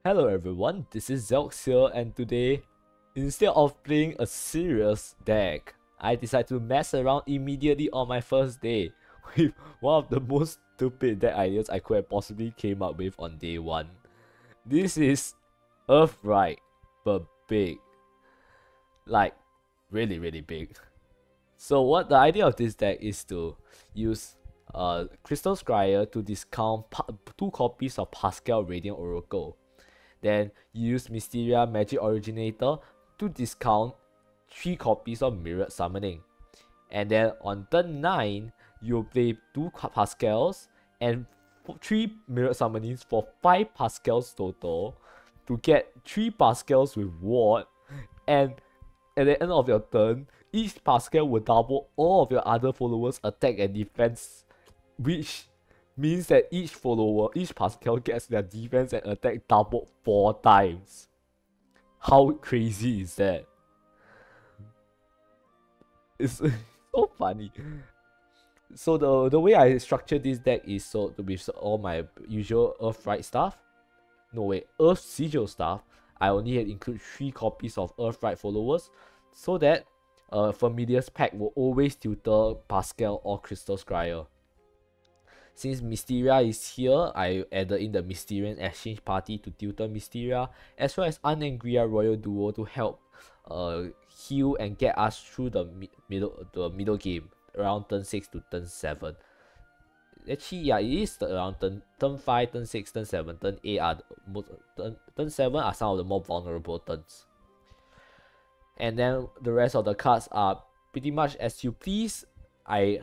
Hello everyone, this is Zelx here, and today, instead of playing a serious deck, I decided to mess around immediately on my first day with one of the most stupid deck ideas I could have possibly came up with on day 1. This is Earthright, but big. Like, really big. So what the idea of this deck is to use Crystal Scryer to discount 2 copies of Pascal Radiant Oracle. Then you use Mysteria Magic Originator to discount 3 copies of Mirrored Summoning. And then on turn 9, you play 2 Pascals and 3 Mirrored Summonings for 5 Pascals total to get 3 Pascals with Ward. And at the end of your turn, each Pascal will double all of your other followers' attack and defense, which means that each Pascal gets their defense and attack doubled 4 times. How crazy is that? It's so funny. So the way I structured this deck is so to be all my usual Earthright stuff. No wait, Earth Sigil stuff. I only had include 3 copies of Earthright followers, so that Familiar's pack will always tutor Pascal or Crystal Scryer. Since Mysteria is here, I added in the Mysterian Exchange Party to tutor Mysteria, as well as Unangria Royal Duo to help heal and get us through the middle game, around turn 6 to turn 7. Actually, yeah, it is around turn 5, turn 6, turn 7, turn 8 are turn 7 are some of the more vulnerable turns. And then the rest of the cards are pretty much as you please. I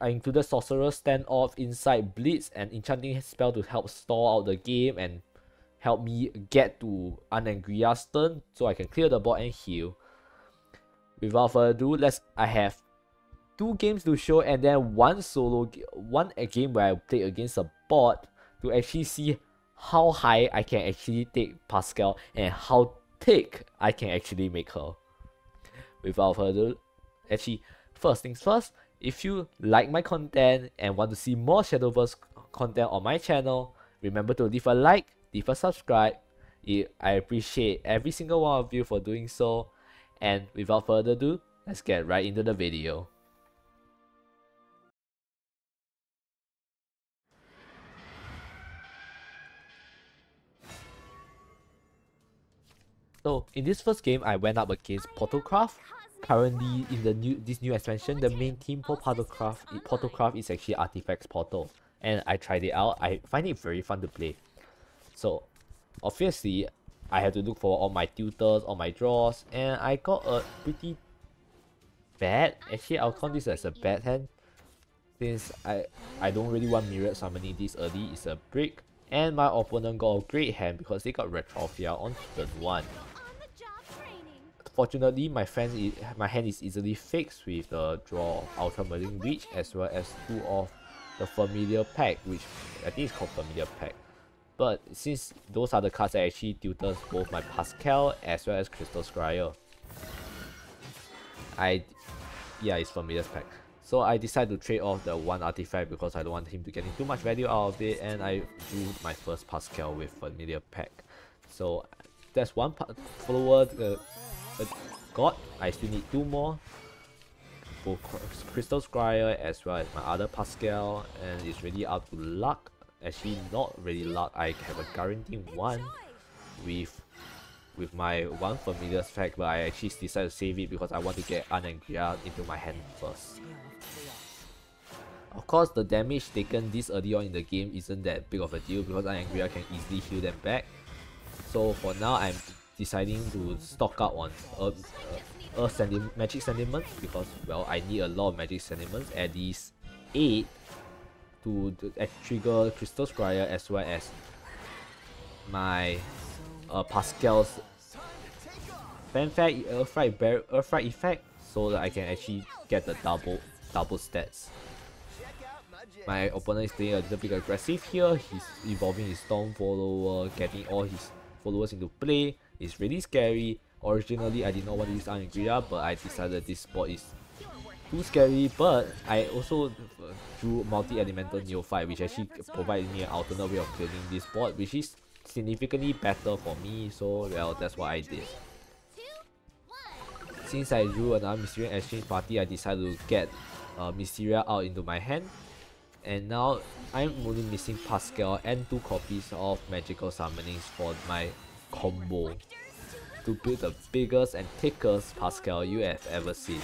included Sorcerer's Standoff, Insight, Blitz, and Enchanting Spell to help stall out the game and help me get to Unangria's turn so I can clear the board and heal. Without further ado, I have 2 games to show and then one game where I played against a bot to actually see how high I can actually take Pascal and how thick I can actually make her. Without further ado, actually, first things first, if you like my content and want to see more Shadowverse content on my channel, remember to leave a like, leave a subscribe. I appreciate every single one of you for doing so. And without further ado, let's get right into the video. So in this first game, I went up against Portalcraft. Currently in this new expansion, the main team for Portalcraft is actually Artifacts Portal, and I tried it out. I find it very fun to play. So obviously, I had to look for all my tutors, all my draws, and I got a pretty bad. Actually, I'll count this as a bad hand, since I don't really want Mirrored Summoning this early. It's a break, and my opponent got a great hand because they got Retrophia on turn 1. Fortunately, my hand is easily fixed with the draw of Ultramarine Reach as well as 2 of the Familiar pack, which I think is called Familiar pack. But since those are the cards that actually tutors both my Pascal as well as Crystal Scryer, it's Familiar's pack. So I decided to trade off the 1 artifact because I don't want him to get too much value out of it, and I drew my first Pascal with Familiar pack. So that's 1 follower got. I still need 2 more for Crystal Scryer as well as my other Pascal, and it's really up to luck. Actually, not really luck. I have a guaranteed 1 with my 1 Familiar's pack, but I actually decided to save it because I want to get Unangria into my hand first. Of course, the damage taken this early on in the game isn't that big of a deal because Unangria can easily heal them back. So for now, I'm deciding to stock up on Magic Sentiments because, well, I need a lot of Magic Sentiments, at least 8 to trigger Crystal Scryer as well as my Pascal's Fanfact Earthright effect, so that I can actually get the double stats. My opponent is playing a little bit aggressive here. He's evolving his Storm follower, getting all his followers into play. It's really scary. Originally, I did not want to use Unangria, but I decided this spot is too scary. But I also drew Multi-Elemental Neophyte, which actually provided me an alternate way of clearing this board, which is significantly better for me, so well, that's what I did. Since I drew another Mysterian Exchange Party, I decided to get Mysteria out into my hand. And now I'm only missing Pascal and 2 copies of Magical Summonings for my combo to build the biggest and thickest Pascal you have ever seen.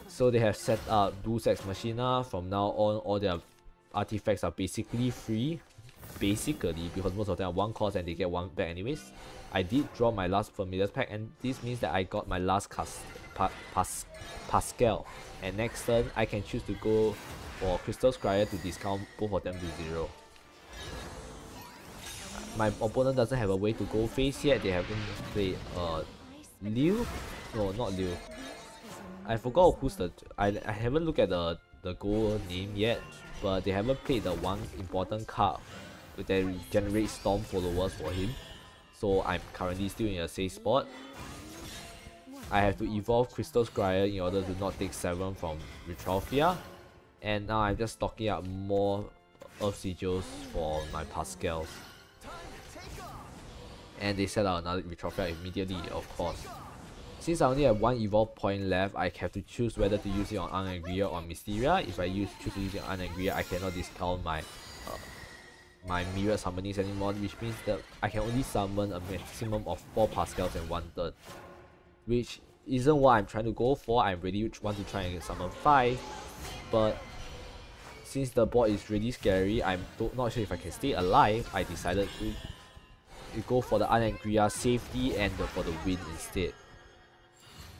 So they have set up Deus Ex Machina. From now on, all their artifacts are basically free. Basically, because most of them are 1 cost and they get 1 back anyways. I did draw my last Familiars pack, and this means that I got my last Pascal. And next turn, I can choose to go for Crystal Scryer to discount both of them to 0. My opponent doesn't have a way to go face yet. They haven't played Liu? No, not Liu. I forgot who's the... I haven't looked at the goal name yet, but they haven't played the one important card that generates Storm followers for him. So I'm currently still in a safe spot. I have to evolve Crystal Scryer in order to not take 7 from Retrophia. And now I'm just stocking up more Earth Sigils for my Pascals. And they set out another Retrophia immediately, of course. Since I only have 1 evolve point left, I have to choose whether to use it on Unangria or Mysteria. If I choose to use it on Unangria, I cannot discount my Myriad Summonings anymore, which means that I can only summon a maximum of 4 Pascals in 1 turn. Which isn't what I'm trying to go for. I really want to try and summon 5, but since the board is really scary, I'm not sure if I can stay alive. I decided to go for the Unangria safety and for the win instead.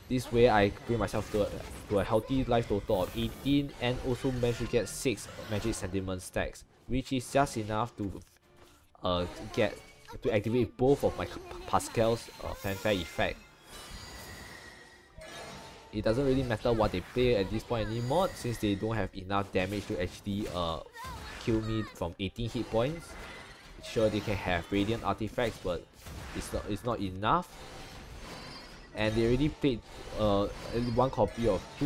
This way I bring myself to a healthy life total of 18 and also managed to get 6 Magic Sentiment stacks, which is just enough to activate both of my Pascal's fanfare effect. It doesn't really matter what they play at this point anymore, since they don't have enough damage to actually kill me from 18 hit points. Sure, they can have Radiant artifacts, but it's not enough. And they already played 2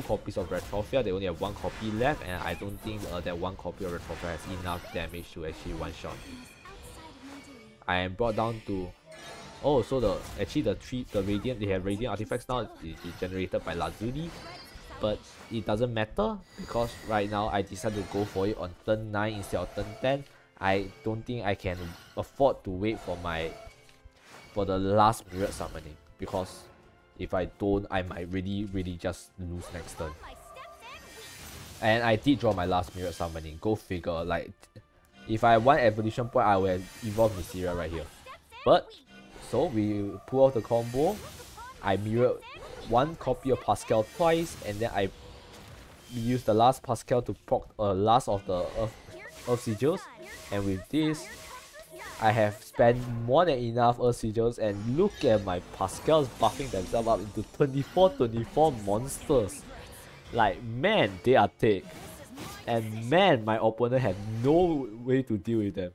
copies of Retrophia. They only have 1 copy left, and I don't think that 1 copy of Retrophia has enough damage to actually one-shot. I am brought down to... Oh, so the Radiant, they have Radiant artifacts now, it's generated by Lazuli. But it doesn't matter, because right now I decided to go for it on turn 9 instead of turn 10. I don't think I can afford to wait for the last Myriad Summoning, because if I don't, I might really just lose next turn. And I did draw my last Myriad Summoning, go figure. Like, if I want evolution point, I will evolve Mysteria right here. But, so we pull off the combo. I mirrored 1 copy of Pascal twice, and then I used the last Pascal to proc last of the Earth Sigils. And with this, I have spent more than enough Earth Sigils, and look at my Pascals buffing themselves up into 24 monsters. Like, man, they are thick. And man, my opponent had no way to deal with them.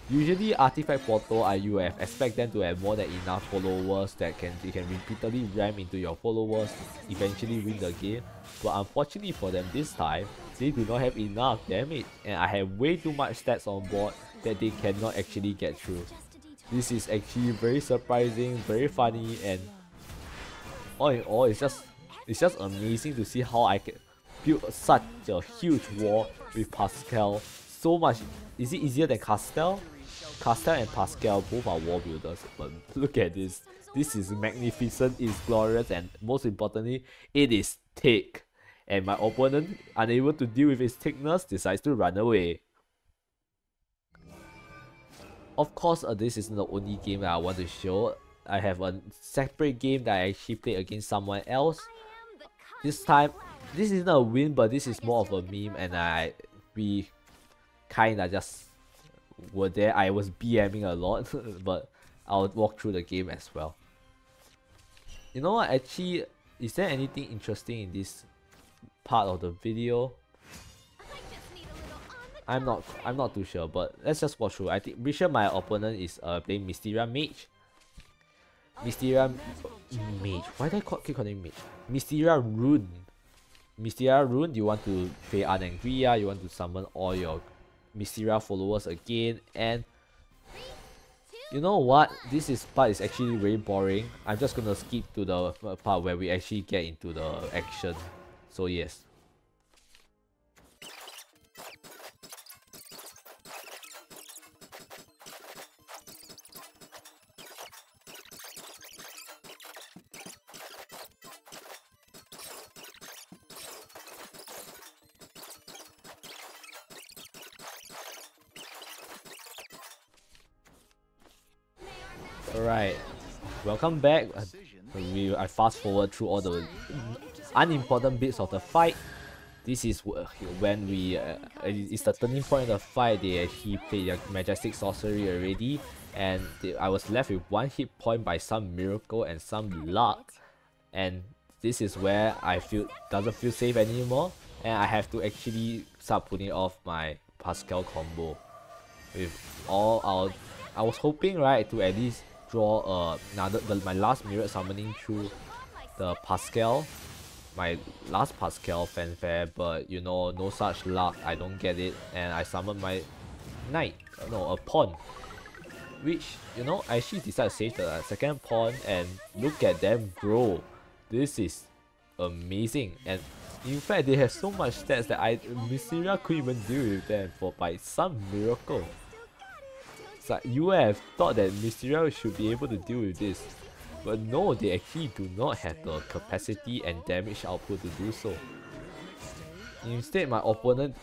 Usually Artifact Portal, you expect them to have more than enough followers that they can repeatedly ram into your followers to eventually win the game. But unfortunately for them this time, they do not have enough damage, and I have way too much stats on board that they cannot actually get through. This is actually very surprising, very funny, and all in all, it's just amazing to see how I can build such a huge wall with Pascal. So much. Is it easier than Castel? Castel and Pascal both are wall builders, but look at this. This is magnificent, it's glorious, and most importantly, it is thick. And my opponent, unable to deal with its thickness, decides to run away. Of course, this isn't the only game that I want to show. I have a separate game that I actually played against someone else. This time, this isn't a win, but this is more of a meme, and we kinda just were there. I was BMing a lot, but I'll walk through the game as well. You know what, actually, is there anything interesting in this part of the video? I'm not too sure, but let's just watch through. I think pretty sure my opponent is playing Mysteria Mage. Mysteria Mage. Why do I keep calling Mage? Mysteria Rune. Mysteria Rune, you want to play Anangria, you want to summon all your Mysteria followers again, and you know what? Part is actually very boring. I'm just gonna skip to the part where we actually get into the action. So yes. Alright, welcome back. I fast forward through all the unimportant bits of the fight. This is when it's the turning point of the fight. They actually played their majestic sorcery already, and I was left with 1 hit point by some miracle and some luck, and this is where I feel doesn't feel safe anymore, and I have to actually start putting off my Pascal combo. With all our, I was hoping, right, to at least draw my last mirror summoning through the Pascal, my last Pascal fanfare, but you know, no such luck. I don't get it, and I summoned my knight, no, a pawn, which, you know, I actually decided to save the second pawn, and look at them grow. This is amazing, and in fact they have so much stats that Mysteria couldn't even deal with them by some miracle. It's like you have thought that Mysteria should be able to deal with this, but no, they actually do not have the capacity and damage output to do so. Instead, my opponent,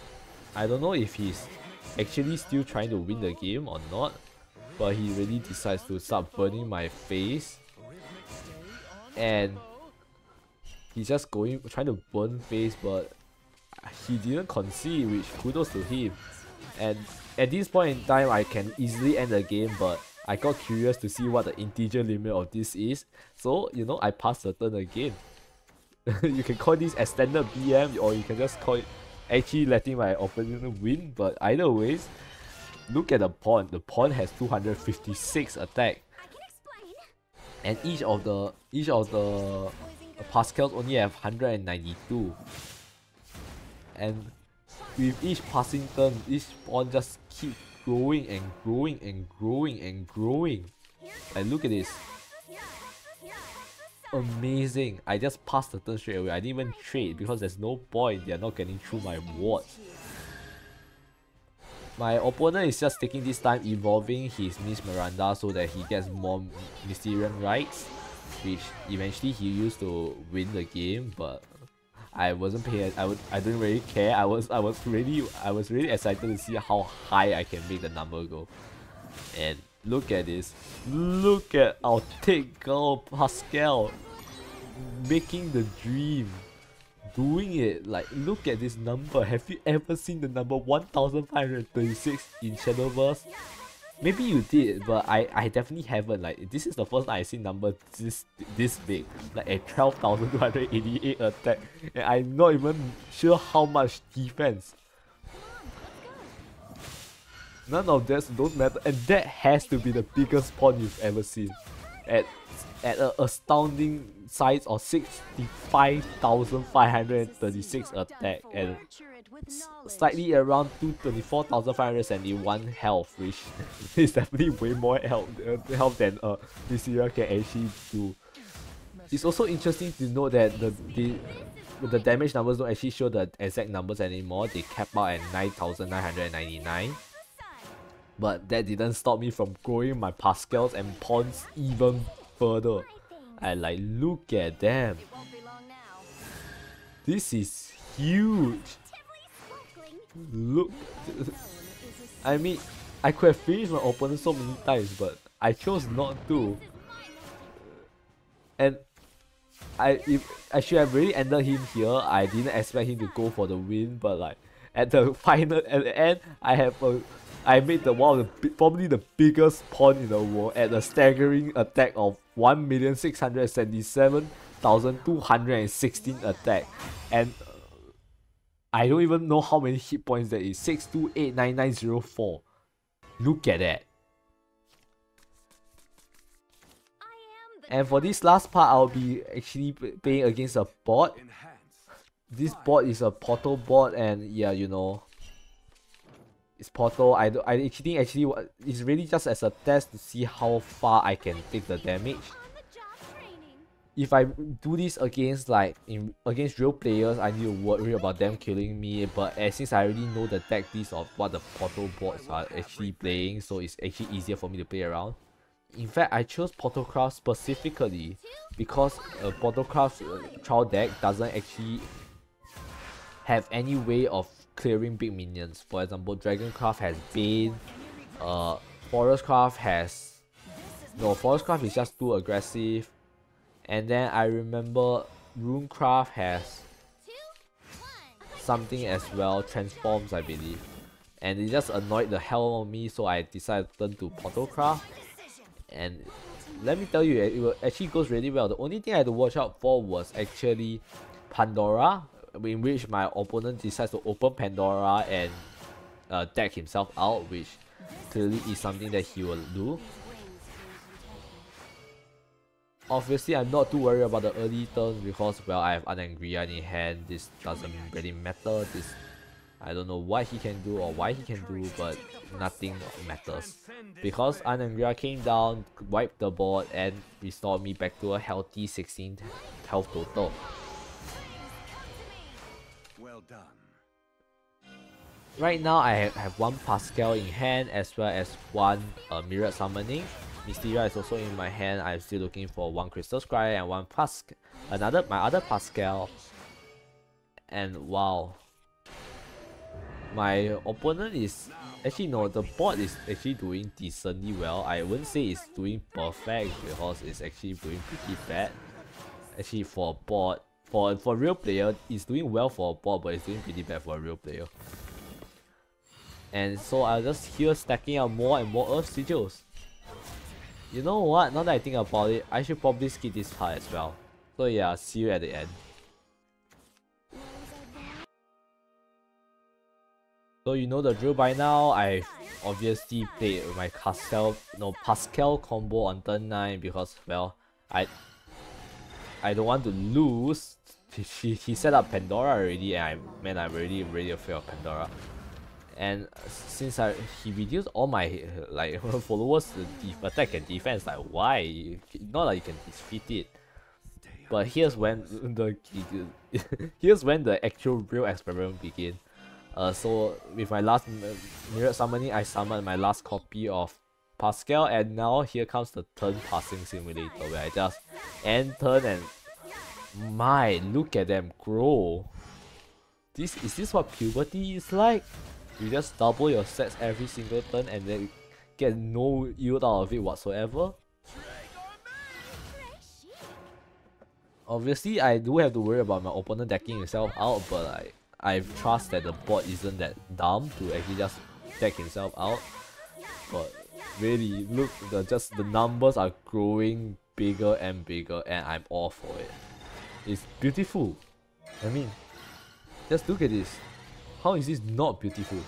I don't know if he's actually still trying to win the game or not, but he really decides to start burning my face, and he's just trying to burn face, but he didn't concede, which kudos to him. And at this point in time, I can easily end the game, but I got curious to see what the integer limit of this is, so you know, I passed the turn again. You can call this extended BM, or you can just call it actually letting my opponent win, but either ways, look at the pawn. The pawn has 256 attack, and each of the Pascals only have 192, and with each passing turn, each pawn just keeps growing and growing and growing and growing. And look at this. Amazing. I just passed the turn straight away. I didn't even trade because there's no point. They're not getting through my wards. My opponent is just taking this time evolving his Miss Miranda so that he gets more Mysterian rights, which eventually he used to win the game, but I wasn't paying. I didn't really care. I was really excited to see how high I can make the number go. And look at this. Look at our thick girl Pascal making the dream. Doing it. Like, look at this number. Have you ever seen the number 1536 in Shadowverse? Maybe you did, but I definitely haven't. Like, this is the first time I've seen number this big, like at 12,288 attack, and I'm not even sure how much defense. None of this don't matter, and that has to be the biggest pawn you've ever seen, at an astounding size of 65,536 attack and slightly around 24,571 health, which is definitely way more health than Mysteria can actually do. It's also interesting to note that the damage numbers don't actually show the exact numbers anymore. They cap out at 9,999. But that didn't stop me from growing my Pascals and pawns even further. And like, look at them. This is huge. Look, I mean, I could have finished my opponent so many times, but I chose not to. And I should have really ended him here. I didn't expect him to go for the win, but like at the end, I made probably the biggest pawn in the world at a staggering attack of 1,677,216 attack, and I don't even know how many hit points that is. 6289904. Look at that. And for this last part, I'll be actually playing against a bot. This bot is a portal bot, and yeah, you know, It's Portal. I actually it's really just as a test to see how far I can take the damage. If I do this against against real players, I need to worry about them killing me. But since I already know the tactics of what the Portal bots are actually playing, so it's actually easier for me to play around. In fact, I chose Portalcraft specifically because Portalcraft trial deck doesn't actually have any way of clearing big minions. For example, Dragoncraft has Bane, Forestcraft has... No, Forestcraft is just too aggressive. And then I remember Runecraft has something as well, Transforms I believe. And it just annoyed the hell out of me, so I decided to turn to Portalcraft. And let me tell you, it actually goes really well. The only thing I had to watch out for was actually Pandora, in which my opponent decides to open Pandora and deck himself out, which clearly is something that he will do. Obviously, I'm not too worried about the early turns because, well, I have Anangria in hand. This doesn't really matter. I don't know what he can do or why he can do, but nothing matters. Because Anangria came down, wiped the board, and restored me back to a healthy 16 health total. Well done. Right now, I have one Pascal in hand as well as one Mirrored Summoning. Mysteria is also in my hand. I'm still looking for one Crystal Scry and one my other Pascal. And wow, my opponent is actually no, the board is actually doing decently well. I wouldn't say it's doing perfect because it's actually doing pretty bad. Actually, for a board, for real player, it's doing well for a board, but it's doing pretty bad for a real player. And so I'll just here stacking up more and more Earth Sigils. You know what? Now that I think about it, I should probably skip this part as well. So yeah, see you at the end. So you know the drill by now. I've obviously played my Pascal combo on turn 9 because, well, I don't want to lose. He set up Pandora already, and I'm really afraid of Pandora. And since he reduced all my followers to attack and defense, like why? Not like you can defeat it. But here's when the actual real experiment begins. So with my last Mirrored Summoning, I summoned my last copy of Pascal, and now here comes the turn passing simulator where I just end turn and look at them grow. Is this what puberty is like? You just double your stats every single turn and then get no yield out of it whatsoever. Obviously, I do have to worry about my opponent decking himself out, but I trust that the board isn't that dumb to actually just deck himself out. But really, look, the numbers are growing bigger and bigger, and I'm all for it. It's beautiful. I mean, just look at this. How is this not beautiful?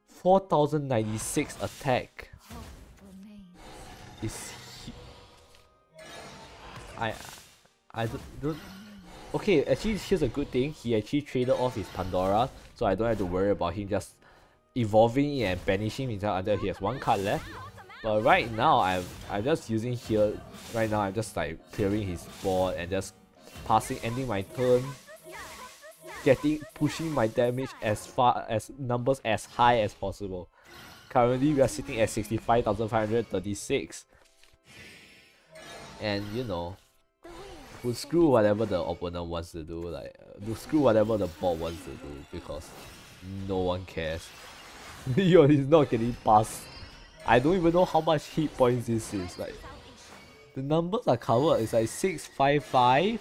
4096 attack. Is I don't. Okay, actually, here's a good thing. He actually traded off his Pandora, so I don't have to worry about him just evolving and banishing himself until he has one card left. But right now, I'm just using here. Right now, I'm just like clearing his board and just ending my turn. Pushing my damage as far as numbers as high as possible. Currently we are sitting at 65,536. And you know, we'll screw whatever the opponent wants to do, we'll screw whatever the bot wants to do because no one cares. Leon is not getting past. I don't even know how much hit points this is. The numbers are covered, it's like 655.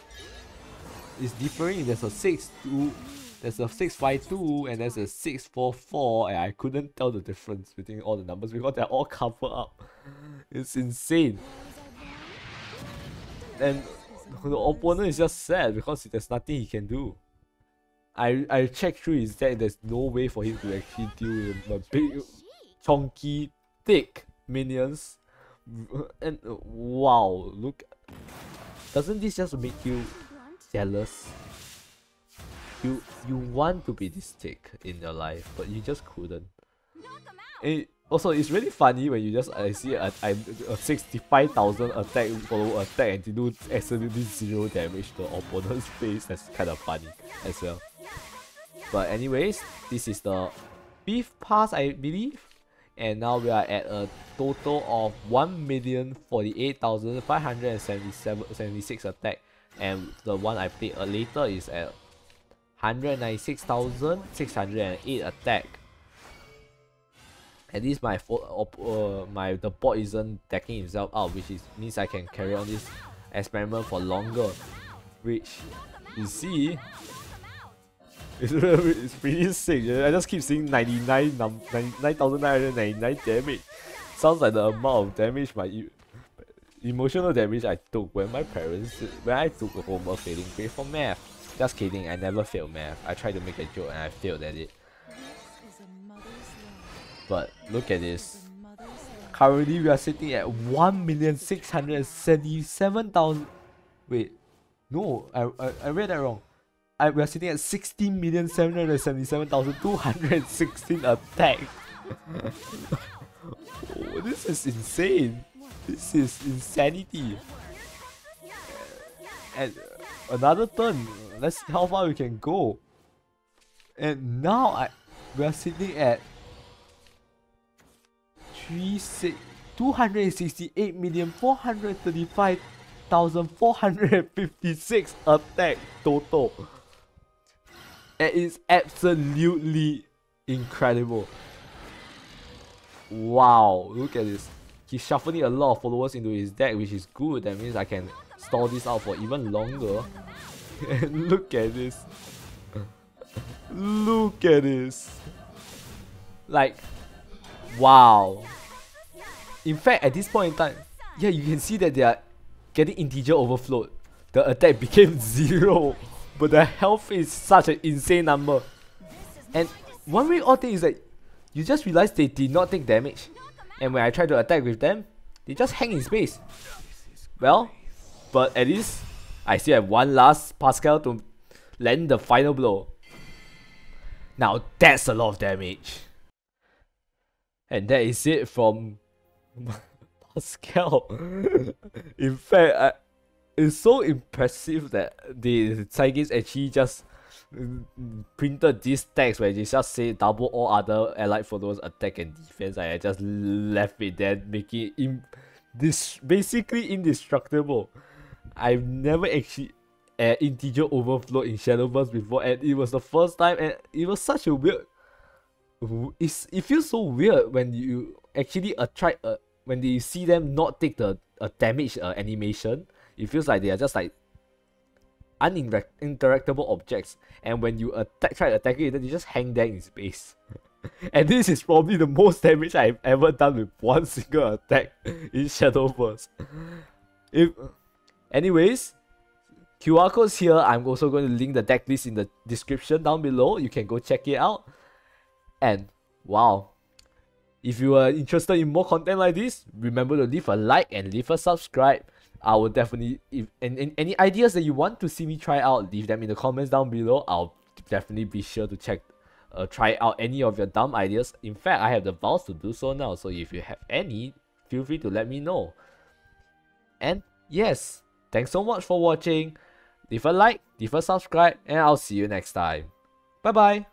It's differing. There's a 6-2, there's a 652, and there's a 644, and I couldn't tell the difference between all the numbers because they're all covered up. It's insane. And the opponent is just sad because there's nothing he can do. I checked through his deck, there's no way for him to actually deal with the big, chunky, thick minions. And wow, look. Doesn't this just make you jealous? you want to be this thick in your life, but you just couldn't. And also, it's really funny when you just I see a 65,000 attack follow attack and you do absolutely 0 damage to the opponent's face. That's kind of funny as well. But anyways, this is the 5th pass, I believe. And now we are at a total of 1,048,576 attack. And the one I played later is at 196,608 attack. At least the bot isn't attacking himself out, which means I can carry on this experiment for longer. Which you see, it's pretty sick. I just keep seeing 99,999 damage. Sounds like the amount of damage emotional damage I took when I took a homework failing grade for math. Just kidding, I never failed math. I tried to make a joke and I failed at it. But look at this. Currently we are sitting at 1,677,000. Wait, no, I read that wrong. We are sitting at 60,777,216 attack. Oh, this is insane. This is insanity. And another turn. Let's see how far we can go. And now we are sitting at 268,435,456 attack total. It is absolutely incredible. Wow, look at this. He's shuffling a lot of followers into his deck, which is good. That means I can stall this out for even longer. And look at this. Look at this. Like, wow. In fact, at this point in time, yeah, you can see that they are getting integer overflowed. The attack became 0, but the health is such an insane number. And one very odd thing is that you just realize they did not take damage. And when I try to attack with them, they just hang in space. Well, but at least I still have one last Pascal to land the final blow. Now that's a lot of damage. And that is it from Pascal. In fact, it's so impressive that the scientists actually just printed this text where they just say double all other allied followers attack and defense. I just left it there, making it basically indestructible. I've never actually integer overflow in Shadowverse before, and it was the first time, and it was such a weird. It feels so weird when you actually when you see them not take the damage animation. It feels like they are just like uninteractable objects, and when you try attacking it, then you just hang there in space. And this is probably the most damage I've ever done with one single attack in Shadowverse. Anyways, QR codes here. I'm also going to link the deck list in the description down below. You can go check it out. And wow, if you are interested in more content like this, remember to leave a like and leave a subscribe. I will definitely, if any ideas that you want to see me try out, leave them in the comments down below. I'll definitely be sure to try out any of your dumb ideas. In fact, I have the balls to do so now, so if you have any, feel free to let me know. And yes, thanks so much for watching. Leave a like, leave a subscribe, and I'll see you next time. Bye bye.